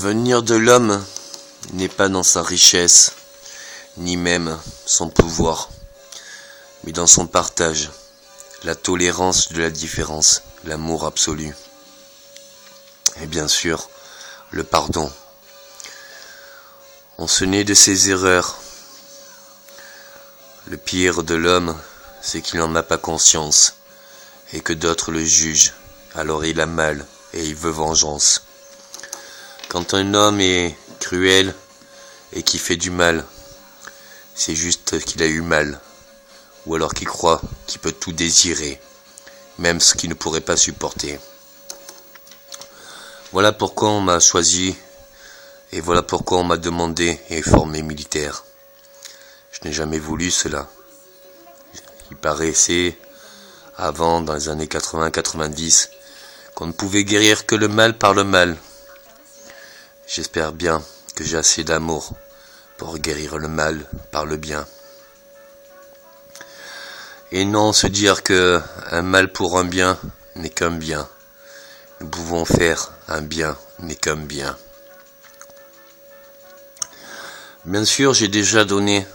L'avenir de l'homme n'est pas dans sa richesse, ni même son pouvoir, mais dans son partage, la tolérance de la différence, l'amour absolu. Et bien sûr, le pardon. On se naît de ses erreurs. Le pire de l'homme, c'est qu'il n'en a pas conscience, et que d'autres le jugent. Alors il a mal, et il veut vengeance. Quand un homme est cruel, et qui fait du mal, c'est juste qu'il a eu mal, ou alors qu'il croit qu'il peut tout désirer, même ce qu'il ne pourrait pas supporter. Voilà pourquoi on m'a choisi, et voilà pourquoi on m'a demandé et formé militaire. Je n'ai jamais voulu cela. Il paraissait, avant, dans les années 80-90, qu'on ne pouvait guérir que le mal par le mal. J'espère bien que j'ai assez d'amour pour guérir le mal par le bien. Et non se dire que un mal pour un bien n'est qu'un bien. Nous pouvons faire un bien n'est qu'un bien. Bien sûr, j'ai déjà donné.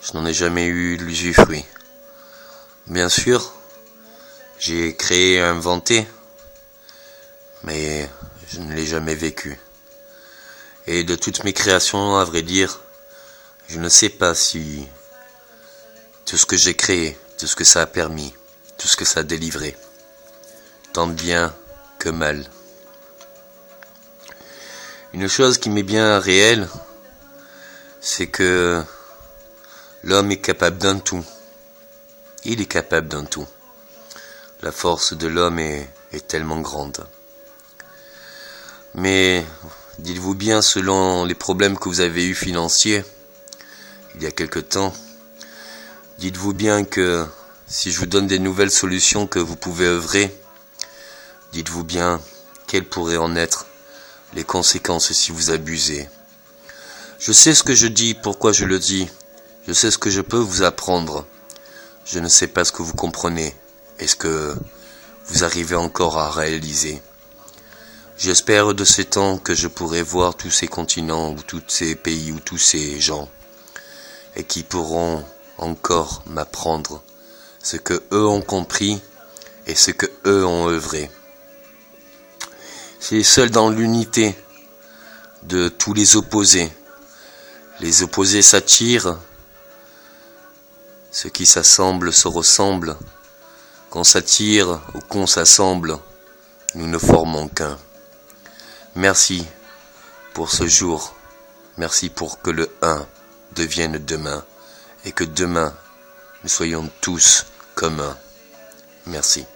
Je n'en ai jamais eu l'usufruit. Bien sûr, j'ai créé et inventé, mais je ne l'ai jamais vécu. Et de toutes mes créations, à vrai dire, je ne sais pas si tout ce que j'ai créé, tout ce que ça a permis, tout ce que ça a délivré, tant bien que mal. Une chose qui m'est bien réelle, c'est que l'homme est capable d'un tout. Il est capable d'un tout. La force de l'homme est tellement grande. Mais dites-vous bien, selon les problèmes que vous avez eus financiers, il y a quelque temps, dites-vous bien que si je vous donne des nouvelles solutions que vous pouvez œuvrer, dites-vous bien quelles pourraient en être les conséquences si vous abusez. Je sais ce que je dis, pourquoi je le dis. Je sais ce que je peux vous apprendre. Je ne sais pas ce que vous comprenez et ce que vous arrivez encore à réaliser. J'espère de ces temps que je pourrai voir tous ces continents ou tous ces pays ou tous ces gens et qui pourront encore m'apprendre ce que eux ont compris et ce que eux ont œuvré. C'est seul dans l'unité de tous les opposés. Les opposés s'attirent, ceux qui s'assemblent se ressemblent. Qu'on s'attire ou qu'on s'assemble, nous ne formons qu'un. Merci pour ce jour. Merci pour que le un devienne demain et que demain nous soyons tous comme un. Merci.